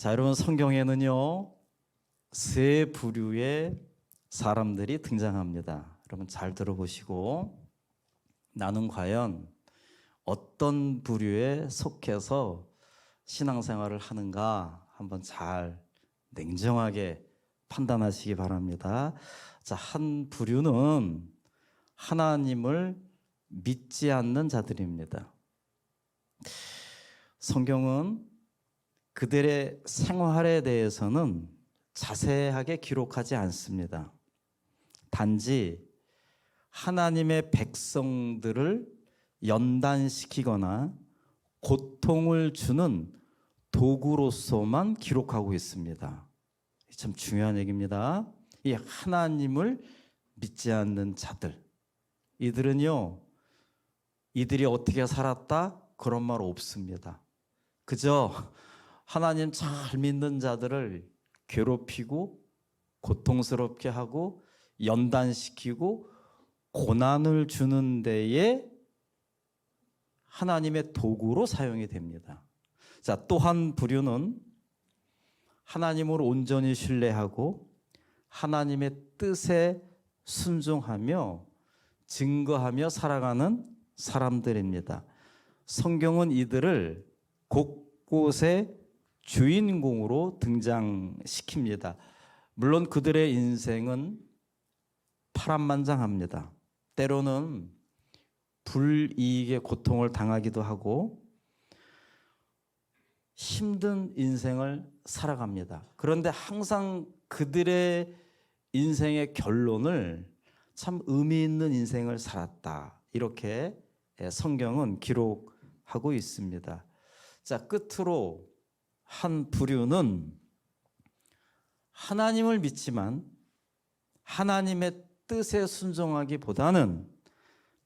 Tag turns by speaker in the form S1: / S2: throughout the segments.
S1: 자, 여러분 성경에는요 세 부류의 사람들이 등장합니다. 여러분 잘 들어보시고 나는 과연 어떤 부류에 속해서 신앙생활을 하는가 한번 잘 냉정하게 판단하시기 바랍니다. 자, 한 부류는 하나님을 믿지 않는 자들입니다. 성경은 그들의 생활에 대해서는 자세하게 기록하지 않습니다. 단지 하나님의 백성들을 연단시키거나 고통을 주는 도구로서만 기록하고 있습니다. 참 중요한 얘기입니다. 이 하나님을 믿지 않는 자들, 이들은요, 이들이 어떻게 살았다? 그런 말 없습니다. 그저 하나님 잘 믿는 자들을 괴롭히고 고통스럽게 하고 연단시키고 고난을 주는 데에 하나님의 도구로 사용이 됩니다. 자, 또 한 부류는 하나님을 온전히 신뢰하고 하나님의 뜻에 순종하며 증거하며 살아가는 사람들입니다. 성경은 이들을 곳곳에 주인공으로 등장시킵니다. 물론 그들의 인생은 파란만장합니다. 때로는 불이익의 고통을 당하기도 하고 힘든 인생을 살아갑니다. 그런데 항상 그들의 인생의 결론을 참 의미 있는 인생을 살았다, 이렇게 성경은 기록하고 있습니다. 자, 끝으로 한 부류는 하나님을 믿지만 하나님의 뜻에 순종하기보다는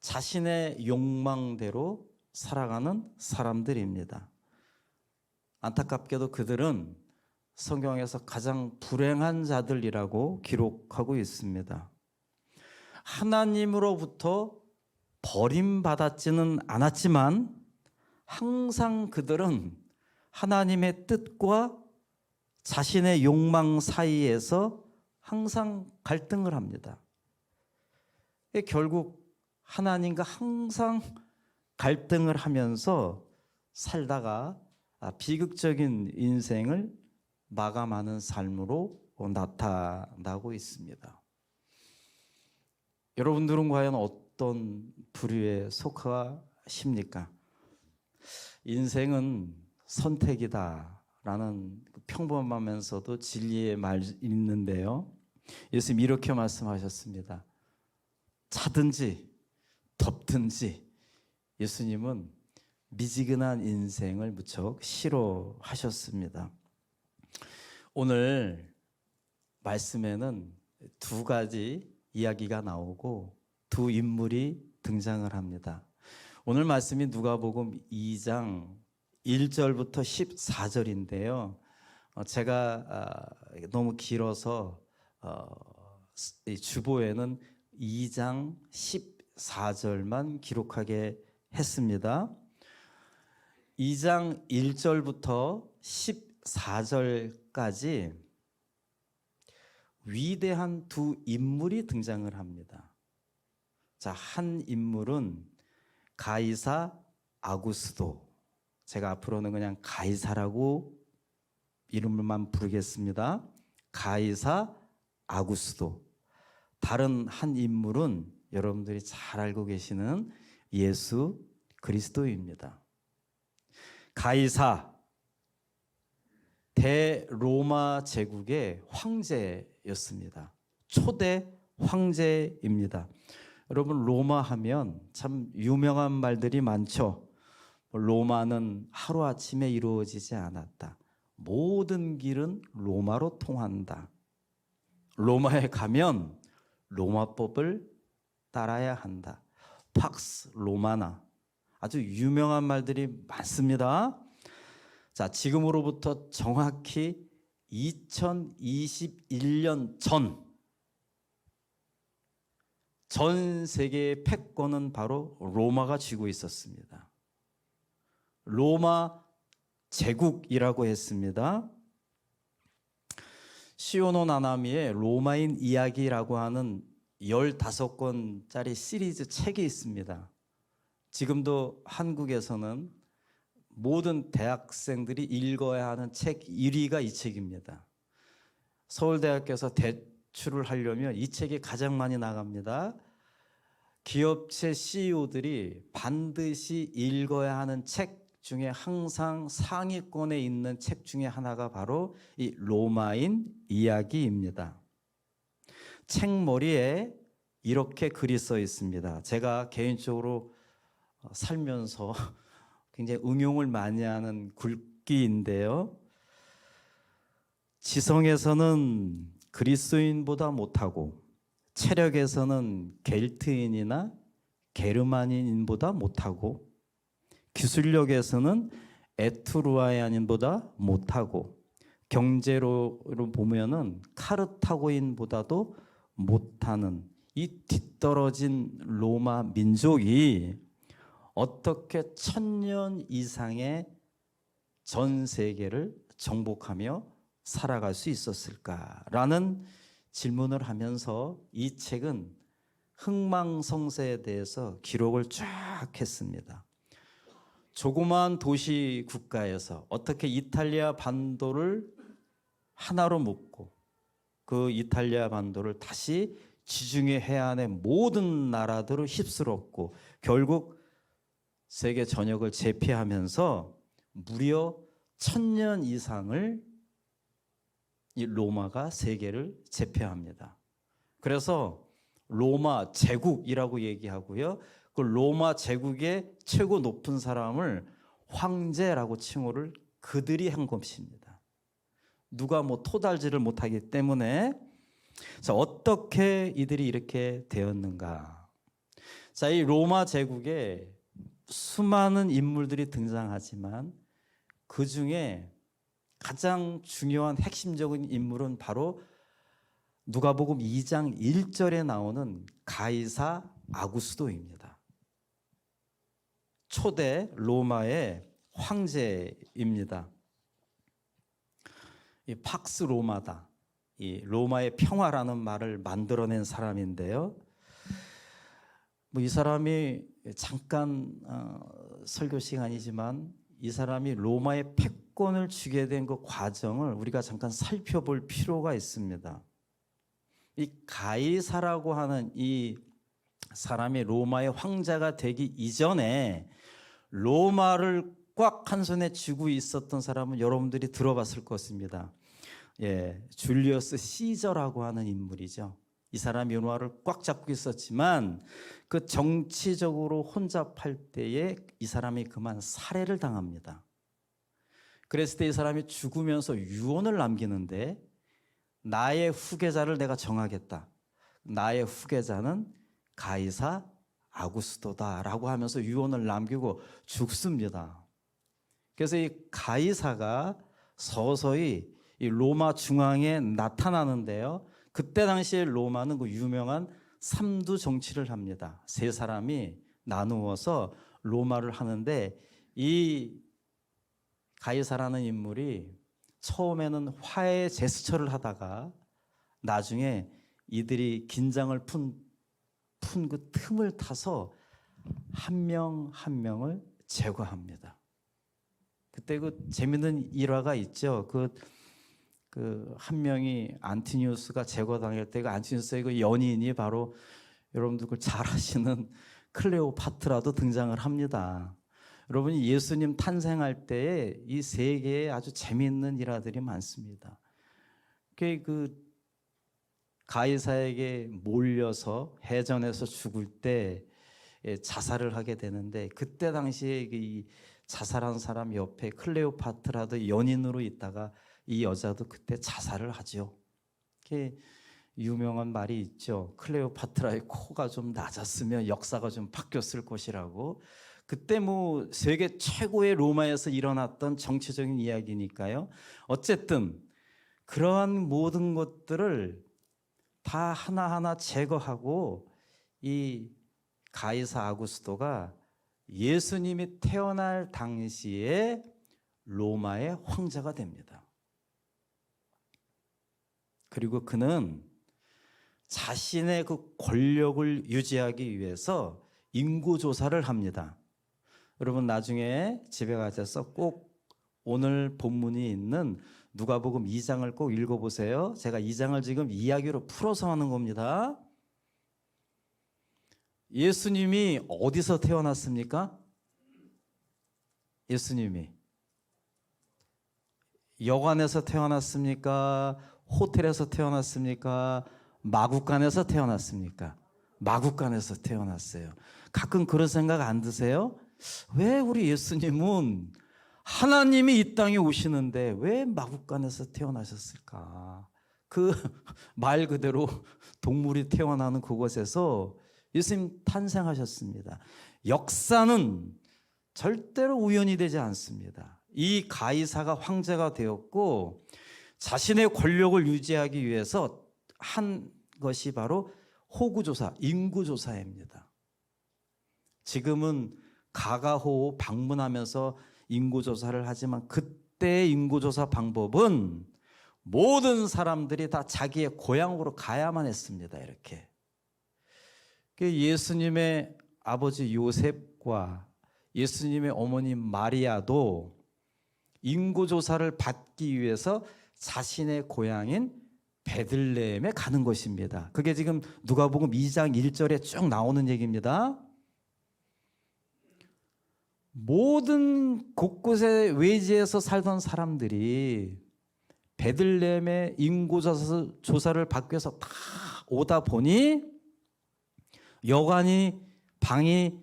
S1: 자신의 욕망대로 살아가는 사람들입니다. 안타깝게도 그들은 성경에서 가장 불행한 자들이라고 기록하고 있습니다. 하나님으로부터 버림받았지는 않았지만 항상 그들은 하나님의 뜻과 자신의 욕망 사이에서 항상 갈등을 합니다. 결국 하나님과 항상 갈등을 하면서 살다가 비극적인 인생을 마감하는 삶으로 나타나고 있습니다. 여러분들은 과연 어떤 부류에 속하십니까? 인생은 선택이다라는 평범하면서도 진리의 말이 있는데요, 예수님 이렇게 말씀하셨습니다. 차든지 덥든지 예수님은 미지근한 인생을 무척 싫어하셨습니다. 오늘 말씀에는 두 가지 이야기가 나오고 두 인물이 등장을 합니다. 오늘 말씀이 누가복음 2장 1절부터 14절인데요. 제가 너무 길어서 주보에는 2장 14절만 기록하게 했습니다. 2장 1절부터 14절까지 위대한 두 인물이 등장을 합니다. 자, 한 인물은 가이사 아구스도, 제가 앞으로는 그냥 가이사라고 이름만 부르겠습니다. 가이사 아구스도. 다른 한 인물은 여러분들이 잘 알고 계시는 예수 그리스도입니다. 가이사, 대로마 제국의 황제였습니다. 초대 황제입니다. 여러분, 로마 하면 참 유명한 말들이 많죠. 로마는 하루아침에 이루어지지 않았다. 모든 길은 로마로 통한다. 로마에 가면 로마법을 따라야 한다. 팍스 로마나, 아주 유명한 말들이 많습니다. 자, 지금으로부터 정확히 2021년 전 세계의 패권은 바로 로마가 쥐고 있었습니다. 로마 제국이라고 했습니다. 시오노 나나미의 로마인 이야기라고 하는 15권짜리 시리즈 책이 있습니다. 지금도 한국에서는 모든 대학생들이 읽어야 하는 책 1위가 이 책입니다. 서울대학교에서 대출을 하려면 이 책이 가장 많이 나갑니다. 기업체 CEO들이 반드시 읽어야 하는 책 중에 항상 상위권에 있는 책 중에 하나가 바로 이 로마인 이야기입니다. 책머리에 이렇게 글이 써 있습니다. 제가 개인적으로 살면서 굉장히 응용을 많이 하는 글귀인데요. 지성에서는 그리스인보다 못하고 체력에서는 겔트인이나 게르마닌인보다 못하고 기술력에서는 에트루아이안인보다 못하고 경제로 보면은 카르타고인보다도 못하는 이 뒤떨어진 로마 민족이 어떻게 1000년 이상의 전 세계를 정복하며 살아갈 수 있었을까라는 질문을 하면서 이 책은 흥망성쇠에 대해서 기록을 쫙 했습니다. 조그마한 도시 국가에서 어떻게 이탈리아 반도를 하나로 묶고 그 이탈리아 반도를 다시 지중해 해안의 모든 나라들을 휩쓸었고 결국 세계 전역을 제패하면서 무려 1000년 이상을 이 로마가 세계를 제패합니다. 그래서 로마 제국이라고 얘기하고요. 그 로마 제국의 최고 높은 사람을 황제라고 칭호를 그들이 한 것입니다. 누가 뭐 토달지를 못하기 때문에. 자, 어떻게 이들이 이렇게 되었는가? 자, 이 로마 제국에 수많은 인물들이 등장하지만 그 중에 가장 중요한 핵심적인 인물은 바로 누가복음 2장 1절에 나오는 가이사 아구스도입니다. 초대 로마의 황제입니다. 이 팍스 로마다. 이 로마의 평화라는 말을 만들어낸 사람인데요. 뭐 이 사람이 잠깐 설교 시간이지만 이 사람이 로마의 패권을 쥐게 된 그 과정을 우리가 잠깐 살펴볼 필요가 있습니다. 이 가이사라고 하는 이 사람이 로마의 황제가 되기 이전에 로마를 꽉 한 손에 쥐고 있었던 사람은 여러분들이 들어봤을 것입니다. 예, 줄리어스 시저라고 하는 인물이죠. 이 사람이 로마를 꽉 잡고 있었지만 그 정치적으로 혼잡할 때에 이 사람이 그만 살해를 당합니다. 그랬을 때 이 사람이 죽으면서 유언을 남기는데 나의 후계자를 내가 정하겠다. 나의 후계자는 가이사 아구스토다라고 하면서 유언을 남기고 죽습니다. 그래서 이 가이사가 서서히 이 로마 중앙에 나타나는데요. 그때 당시에 로마는 그 유명한 삼두 정치를 합니다. 세 사람이 나누어서 로마를 하는데 이 가이사라는 인물이 처음에는 화해 제스처를 하다가 나중에 이들이 긴장을 푼 그 틈을 타서 한 명 한 명을 제거합니다. 그때 그 재밌는 일화가 있죠. 그 한 명이 안티니우스가 제거당할 때 그 안티니우스의 그 연인이 바로 여러분들 그 잘 아시는 클레오파트라도 등장을 합니다. 여러분이 예수님 탄생할 때에 이 세계에 아주 재미있는 일화들이 많습니다. 그 가이사에게 몰려서 해전에서 죽을 때 자살을 하게 되는데 그때 당시에 이 자살한 사람 옆에 클레오파트라도 연인으로 있다가 이 여자도 그때 자살을 하죠. 이렇게 유명한 말이 있죠. 클레오파트라의 코가 좀 낮았으면 역사가 좀 바뀌었을 것이라고. 그때 뭐 세계 최고의 로마에서 일어났던 정치적인 이야기니까요. 어쨌든 그러한 모든 것들을 다 하나하나 제거하고 이 가이사 아구스토가 예수님이 태어날 당시에 로마의 황제가 됩니다. 그리고 그는 자신의 그 권력을 유지하기 위해서 인구 조사를 합니다. 여러분 나중에 집에 가셔서 꼭 오늘 본문이 있는 누가복음 2장을 꼭 읽어보세요. 제가 2장을 지금 이야기로 풀어서 하는 겁니다. 예수님이 어디서 태어났습니까? 예수님이 여관에서 태어났습니까? 호텔에서 태어났습니까? 마구간에서 태어났습니까? 마구간에서 태어났어요. 가끔 그런 생각 안 드세요? 왜 우리 예수님은 하나님이 이 땅에 오시는데 왜 마구간에서 태어나셨을까? 그 말 그대로 동물이 태어나는 그곳에서 예수님 탄생하셨습니다. 역사는 절대로 우연이 되지 않습니다. 이 가이사가 황제가 되었고 자신의 권력을 유지하기 위해서 한 것이 바로 호구조사, 인구조사입니다. 지금은 가가호호 방문하면서 인구조사를 하지만 그때의 인구조사 방법은 모든 사람들이 다 자기의 고향으로 가야만 했습니다. 이렇게 예수님의 아버지 요셉과 예수님의 어머니 마리아도 인구조사를 받기 위해서 자신의 고향인 베들레헴에 가는 것입니다. 그게 지금 누가복음 2장 1절에 쭉 나오는 얘기입니다. 모든 곳곳에 외지에서 살던 사람들이 베들레헴의 인구조사를 받기 위해서 다 오다 보니 여관이 방이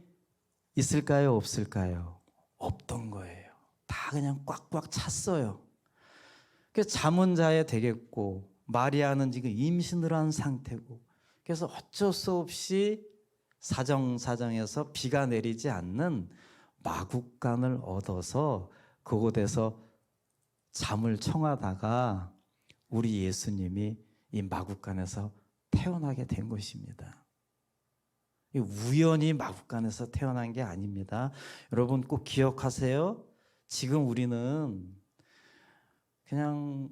S1: 있을까요? 없을까요? 없던 거예요. 다 그냥 꽉꽉 찼어요. 그래서 잠은 자야 되겠고 마리아는 지금 임신을 한 상태고 그래서 어쩔 수 없이 사정사정해서 비가 내리지 않는 마구간을 얻어서 그곳에서 잠을 청하다가 우리 예수님이 이 마구간에서 태어나게 된 것입니다. 우연히 마구간에서 태어난 게 아닙니다. 여러분 꼭 기억하세요. 지금 우리는 그냥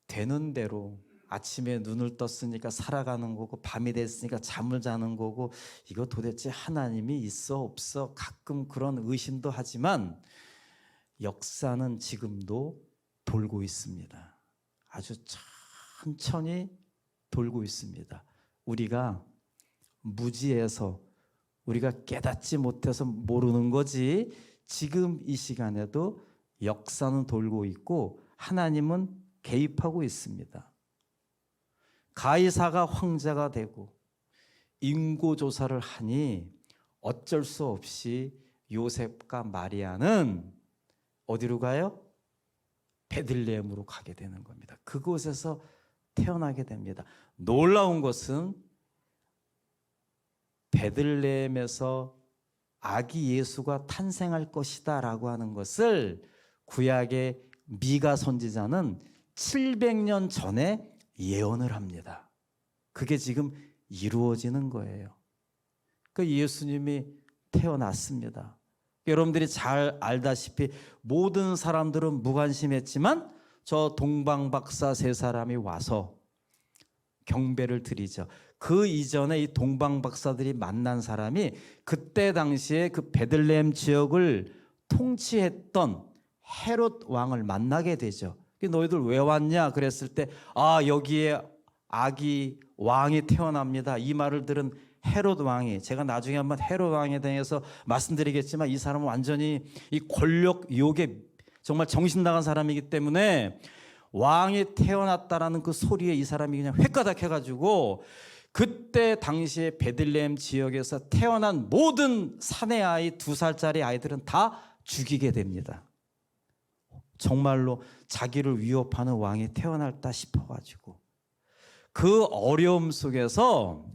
S1: 되는 대로 아침에 눈을 떴으니까 살아가는 거고 밤이 됐으니까 잠을 자는 거고 이거 도대체 하나님이 있어 없어 가끔 그런 의심도 하지만 역사는 지금도 돌고 있습니다. 아주 천천히 돌고 있습니다. 우리가 무지해서 우리가 깨닫지 못해서 모르는 거지 지금 이 시간에도 역사는 돌고 있고 하나님은 개입하고 있습니다. 가이사가 황제가 되고 인구조사를 하니 어쩔 수 없이 요셉과 마리아는 어디로 가요? 베들레헴으로 가게 되는 겁니다. 그곳에서 태어나게 됩니다. 놀라운 것은 베들레헴에서 아기 예수가 탄생할 것이다 라고 하는 것을 구약의 미가 선지자는 700년 전에 예언을 합니다. 그게 지금 이루어지는 거예요. 그 예수님이 태어났습니다. 여러분들이 잘 알다시피 모든 사람들은 무관심했지만 저 동방박사 세 사람이 와서 경배를 드리죠. 그 이전에 이 동방박사들이 만난 사람이 그때 당시에 그 베들레헴 지역을 통치했던 헤롯 왕을 만나게 되죠. 너희들 왜 왔냐 그랬을 때 여기에 아기 왕이 태어납니다. 이 말을 들은 헤롯 왕이, 제가 나중에 한번 헤롯 왕에 대해서 말씀드리겠지만 이 사람은 완전히 이 권력 유혹에 정말 정신 나간 사람이기 때문에 왕이 태어났다라는 그 소리에 이 사람이 그냥 획가닥해가지고 그때 당시에 베들레헴 지역에서 태어난 모든 사내 아이 2살짜리 아이들은 다 죽이게 됩니다. 정말로 자기를 위협하는 왕이 태어날다 싶어가지고 그 어려움 속에서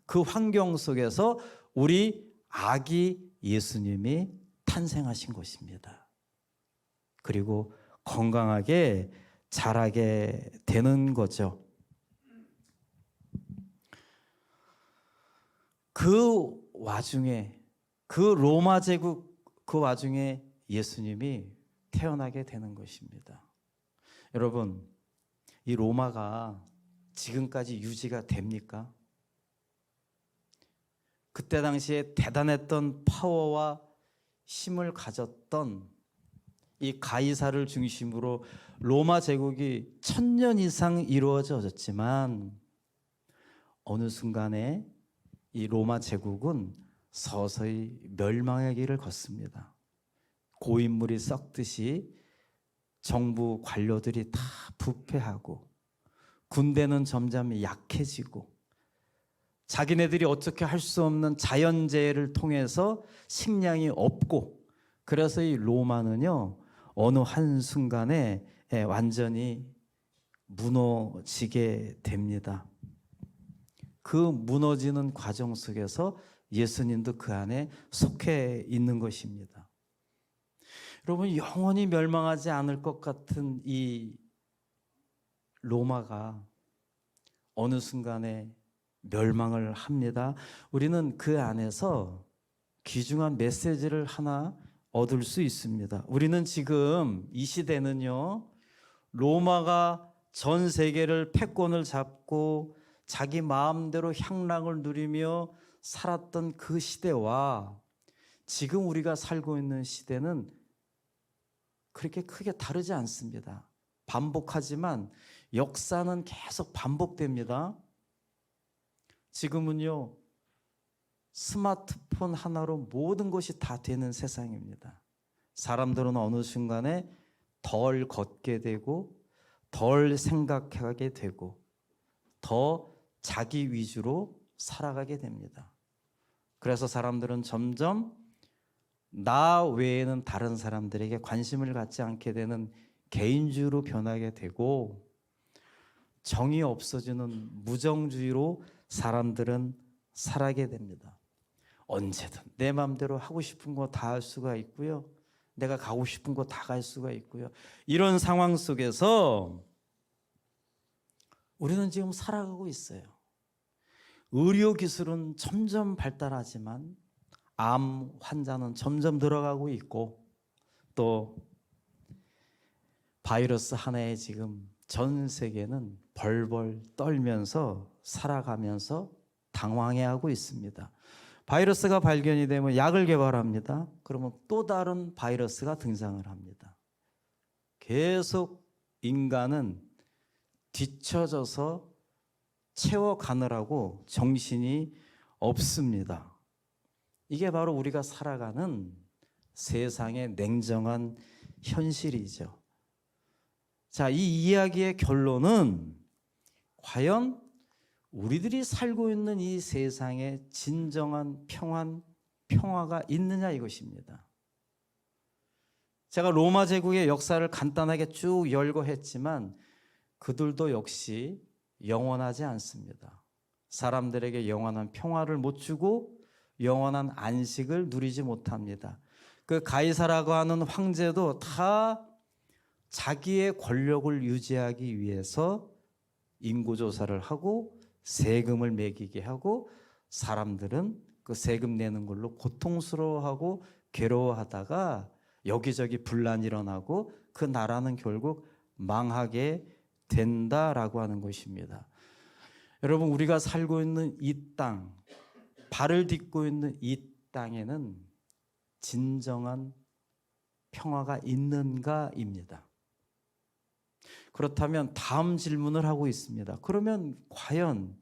S1: 그 환경 속에서 우리 아기 예수님이 탄생하신 것입니다. 그리고 건강하게 자라게 되는 거죠. 그 와중에 그 로마 제국 그 와중에 예수님이 태어나게 되는 것입니다. 여러분, 이 로마가 지금까지 유지가 됩니까? 그때 당시에 대단했던 파워와 힘을 가졌던 이 가이사를 중심으로 로마 제국이 1000년 이상 이루어졌지만 어느 순간에 이 로마 제국은 서서히 멸망의 길을 걷습니다. 고인물이 썩듯이 정부 관료들이 다 부패하고 군대는 점점 약해지고 자기네들이 어떻게 할 수 없는 자연재해를 통해서 식량이 없고 그래서 이 로마는요 어느 한순간에 완전히 무너지게 됩니다. 그 무너지는 과정 속에서 예수님도 그 안에 속해 있는 것입니다. 여러분, 영원히 멸망하지 않을 것 같은 이 로마가 어느 순간에 멸망을 합니다. 우리는 그 안에서 귀중한 메시지를 하나 얻을 수 있습니다. 우리는 지금 이 시대는요, 로마가 전 세계를 패권을 잡고 자기 마음대로 향락을 누리며 살았던 그 시대와 지금 우리가 살고 있는 시대는 그렇게 크게 다르지 않습니다. 반복하지만 역사는 계속 반복됩니다. 지금은요, 스마트폰 하나로 모든 것이 다 되는 세상입니다. 사람들은 어느 순간에 덜 걷게 되고 덜 생각하게 되고 더 자기 위주로 살아가게 됩니다. 그래서 사람들은 점점 나 외에는 다른 사람들에게 관심을 갖지 않게 되는 개인주의로 변하게 되고 정이 없어지는 무정주의로 사람들은 살아가게 됩니다. 언제든 내 마음대로 하고 싶은 거 다 할 수가 있고요. 내가 가고 싶은 거 다 갈 수가 있고요. 이런 상황 속에서 우리는 지금 살아가고 있어요. 의료기술은 점점 발달하지만 암 환자는 점점 늘어가고 있고 또 바이러스 하나에 지금 전 세계는 벌벌 떨면서 살아가면서 당황해하고 있습니다. 바이러스가 발견이 되면 약을 개발합니다. 그러면 또 다른 바이러스가 등장을 합니다. 계속 인간은 뒤처져서 채워가느라고 정신이 없습니다. 이게 바로 우리가 살아가는 세상의 냉정한 현실이죠. 자, 이 이야기의 결론은 과연 우리들이 살고 있는 이 세상에 진정한 평화가 있느냐 이것입니다. 제가 로마 제국의 역사를 간단하게 쭉 열거 했지만 그들도 역시 영원하지 않습니다. 사람들에게 영원한 평화를 못 주고 영원한 안식을 누리지 못합니다. 그 가이사라고 하는 황제도 다 자기의 권력을 유지하기 위해서 인구조사를 하고 세금을 매기게 하고 사람들은 그 세금 내는 걸로 고통스러워하고 괴로워하다가 여기저기 분란이 일어나고 그 나라는 결국 망하게 된다라고 하는 것입니다. 여러분, 우리가 살고 있는 이 땅, 발을 딛고 있는 이 땅에는 진정한 평화가 있는가입니다. 그렇다면 다음 질문을 하고 있습니다. 그러면 과연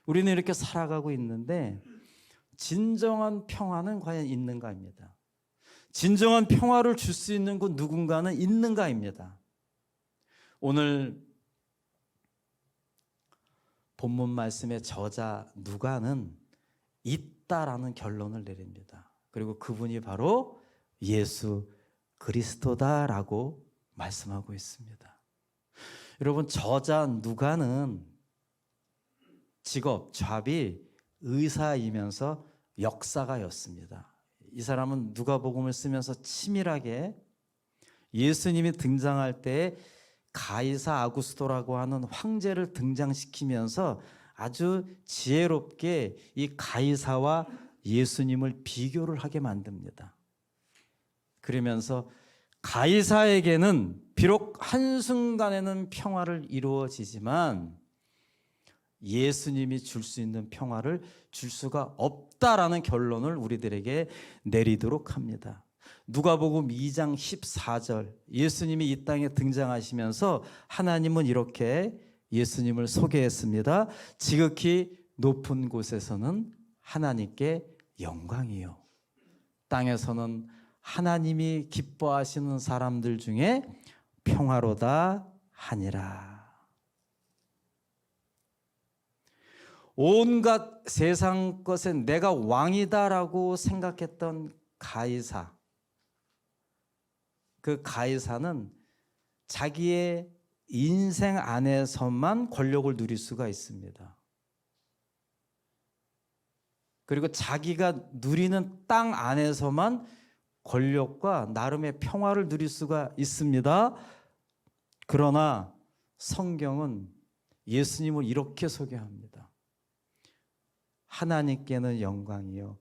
S1: 우리는 이렇게 살아가고 있는데 진정한 평화는 과연 있는가입니다. 진정한 평화를 줄 수 있는 그 누군가는 있는가입니다. 오늘 본문 말씀의 저자 누가는 있다라는 결론을 내립니다. 그리고 그분이 바로 예수 그리스도다라고 말씀하고 있습니다. 여러분, 저자 누가는 직업, 잡이 의사이면서 역사가였습니다. 이 사람은 누가복음을 쓰면서 치밀하게 예수님이 등장할 때 가이사 아구스토라고 하는 황제를 등장시키면서 아주 지혜롭게 이 가이사와 예수님을 비교를 하게 만듭니다. 그러면서 가이사에게는 비록 한순간에는 평화를 이루어지지만 예수님이 줄 수 있는 평화를 줄 수가 없다라는 결론을 우리들에게 내리도록 합니다. 누가복음 2장 14절, 예수님이 이 땅에 등장하시면서 하나님은 이렇게 예수님을 소개했습니다. 지극히 높은 곳에서는 하나님께 영광이요, 땅에서는 하나님이 기뻐하시는 사람들 중에 평화로다 하니라. 온갖 세상 것에 내가 왕이다라고 생각했던 가이사, 그 가이사는 자기의 인생 안에서만 권력을 누릴 수가 있습니다. 그리고 자기가 누리는 땅 안에서만 권력과 나름의 평화를 누릴 수가 있습니다. 그러나 성경은 예수님을 이렇게 소개합니다. 하나님께는 영광이요,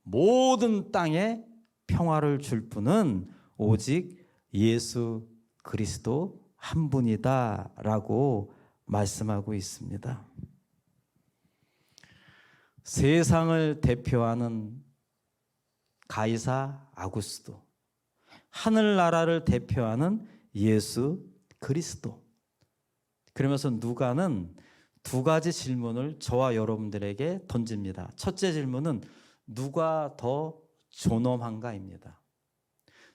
S1: 모든 땅에 평화를 줄 분은 오직 예수 그리스도 한 분이다 라고 말씀하고 있습니다. 세상을 대표하는 가이사 아구스도, 하늘나라를 대표하는 예수 그리스도. 그러면서 누가는 두 가지 질문을 저와 여러분들에게 던집니다. 첫째 질문은 누가 더 존엄한가입니다.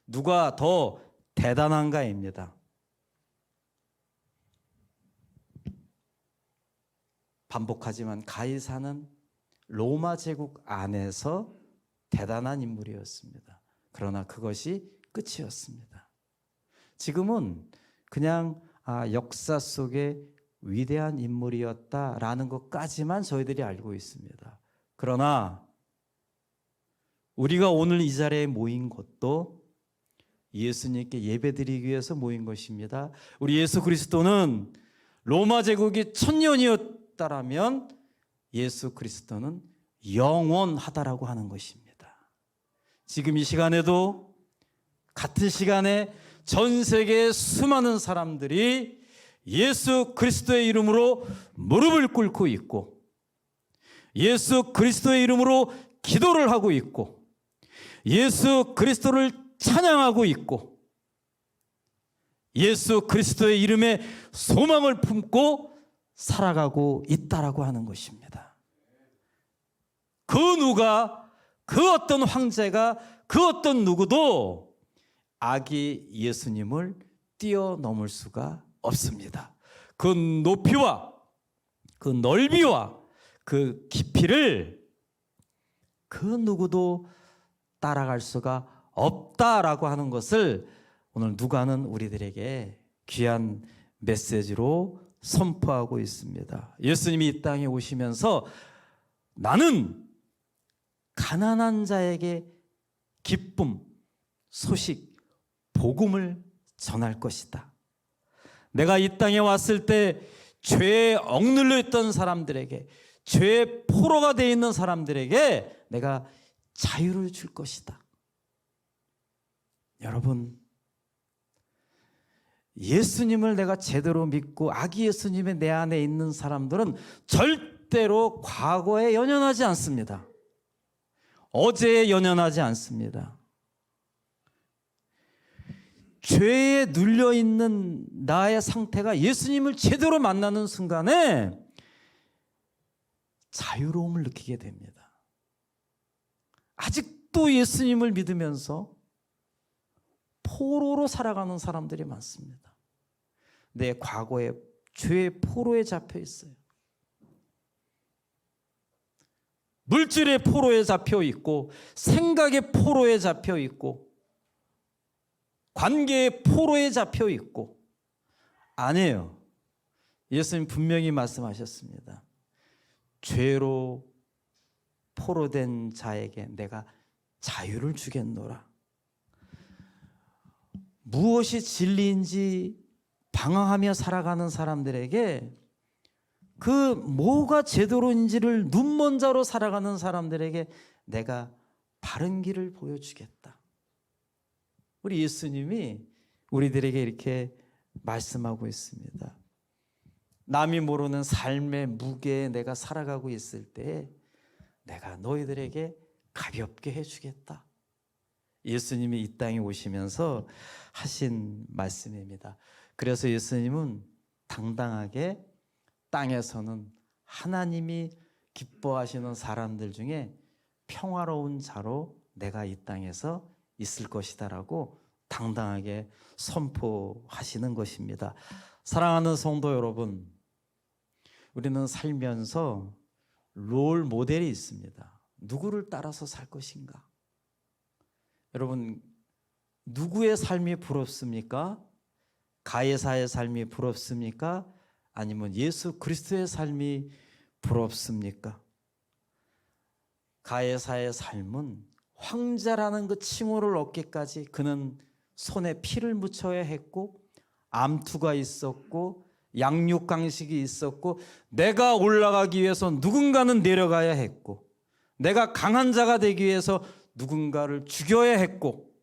S1: 누가 더 대단한가입니다. 반복하지만 가이사는 로마 제국 안에서 대단한 인물이었습니다. 그러나 그것이 끝이었습니다. 지금은 그냥 역사 속에 위대한 인물이었다라는 것까지만 저희들이 알고 있습니다. 그러나 우리가 오늘 이 자리에 모인 것도 예수님께 예배드리기 위해서 모인 것입니다. 우리 예수 그리스도는 로마 제국이 1000년이었다라면 예수 그리스도는 영원하다라고 하는 것입니다. 지금 이 시간에도 같은 시간에 전 세계의 수많은 사람들이 예수 그리스도의 이름으로 무릎을 꿇고 있고, 예수 그리스도의 이름으로 기도를 하고 있고, 예수 그리스도를 찬양하고 있고, 예수 그리스도의 이름에 소망을 품고 살아가고 있다라고 하는 것입니다. 그 누가, 그 어떤 황제가, 그 어떤 누구도 아기 예수님을 뛰어넘을 수가 없습니다. 그 높이와 그 넓이와 그 깊이를 그 누구도 따라갈 수가 없다라고 하는 것을 오늘 누가는 우리들에게 귀한 메시지로 선포하고 있습니다. 예수님이 이 땅에 오시면서 나는 가난한 자에게 기쁨, 소식, 복음을 전할 것이다. 내가 이 땅에 왔을 때 죄에 억눌려 있던 사람들에게, 죄의 포로가 되어 있는 사람들에게 내가 자유를 줄 것이다. 여러분, 예수님을 내가 제대로 믿고 아기 예수님의 내 안에 있는 사람들은 절대로 과거에 연연하지 않습니다. 어제에 연연하지 않습니다. 죄에 눌려있는 나의 상태가 예수님을 제대로 만나는 순간에 자유로움을 느끼게 됩니다. 아직도 예수님을 믿으면서 포로로 살아가는 사람들이 많습니다. 내 과거에 죄의 포로에 잡혀 있어요. 물질의 포로에 잡혀 있고, 생각의 포로에 잡혀 있고, 관계의 포로에 잡혀 있고. 아니에요. 예수님 분명히 말씀하셨습니다. 죄로 포로된 자에게 내가 자유를 주겠노라. 무엇이 진리인지 방황하며 살아가는 사람들에게, 그 뭐가 제대로인지를 눈먼 자로 살아가는 사람들에게 내가 바른 길을 보여주겠다. 우리 예수님이 우리들에게 이렇게 말씀하고 있습니다. 남이 모르는 삶의 무게에 내가 살아가고 있을 때 내가 너희들에게 가볍게 해주겠다. 예수님이 이 땅에 오시면서 하신 말씀입니다. 그래서 예수님은 당당하게 땅에서는 하나님이 기뻐하시는 사람들 중에 평화로운 자로 내가 이 땅에서 있을 것이다라고 당당하게 선포하시는 것입니다. 사랑하는 성도 여러분, 우리는 살면서 롤 모델이 있습니다. 누구를 따라서 살 것인가? 여러분, 누구의 삶이 부럽습니까? 가이사의 삶이 부럽습니까? 아니면 예수 그리스도의 삶이 부럽습니까? 가이사의 삶은 황제라는 그 칭호를 얻기까지 그는 손에 피를 묻혀야 했고, 암투가 있었고, 양육강식이 있었고, 내가 올라가기 위해서 누군가는 내려가야 했고, 내가 강한 자가 되기 위해서 누군가를 죽여야 했고,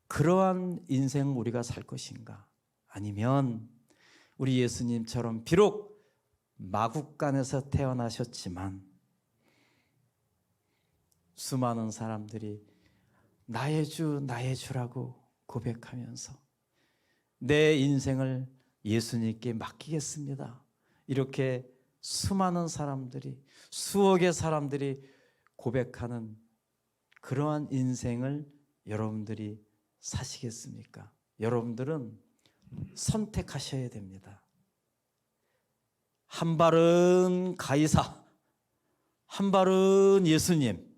S1: 그러한 인생 우리가 살 것인가? 아니면 우리 예수님처럼 비록 마국간에서 태어나셨지만 수많은 사람들이 나의 주 나의 주라고 고백하면서 내 인생을 예수님께 맡기겠습니다, 이렇게 수많은 사람들이, 수억의 사람들이 고백하는 그러한 인생을 여러분들이 사시겠습니까? 여러분들은 선택하셔야 됩니다. 한 발은 가이사, 한 발은 예수님.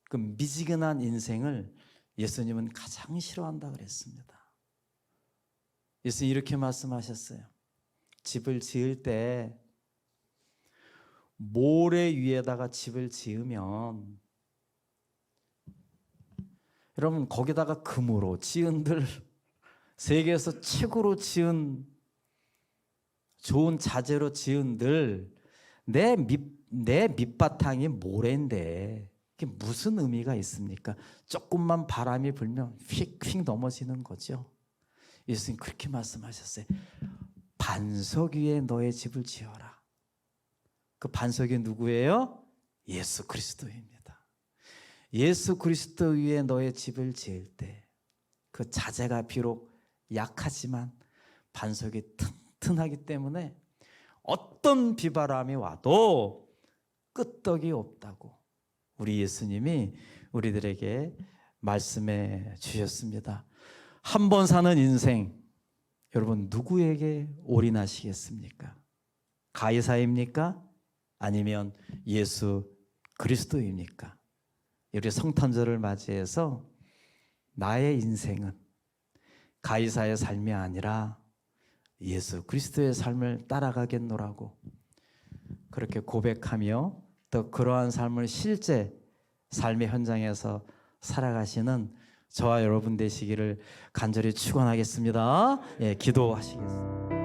S1: 그 미지근한 인생을 예수님은 가장 싫어한다 그랬습니다. 예수님 이렇게 말씀하셨어요. 집을 지을 때 모래 위에다가 집을 지으면 여러분 거기다가 금으로 지은들, 세계에서 최고로 지은 좋은 자재로 지은들 내 밑바탕이 모래인데 그게 무슨 의미가 있습니까? 조금만 바람이 불면 휙휙 넘어지는 거죠. 예수님 그렇게 말씀하셨어요. 반석 위에 너의 집을 지어라. 그 반석이 누구예요? 예수 그리스도입니다. 예수 그리스도 위에 너의 집을 지을 때 그 자재가 비록 약하지만 반석이 튼튼하기 때문에 어떤 비바람이 와도 끄떡이 없다고 우리 예수님이 우리들에게 말씀해 주셨습니다. 한 번 사는 인생, 여러분 누구에게 올인하시겠습니까? 가이사입니까? 아니면 예수 그리스도입니까? 우리 성탄절을 맞이해서 나의 인생은 가이사의 삶이 아니라 예수 그리스도의 삶을 따라가겠노라고 그렇게 고백하며 또 그러한 삶을 실제 삶의 현장에서 살아가시는 저와 여러분 되시기를 간절히 축원하겠습니다. 예, 기도하시겠습니다.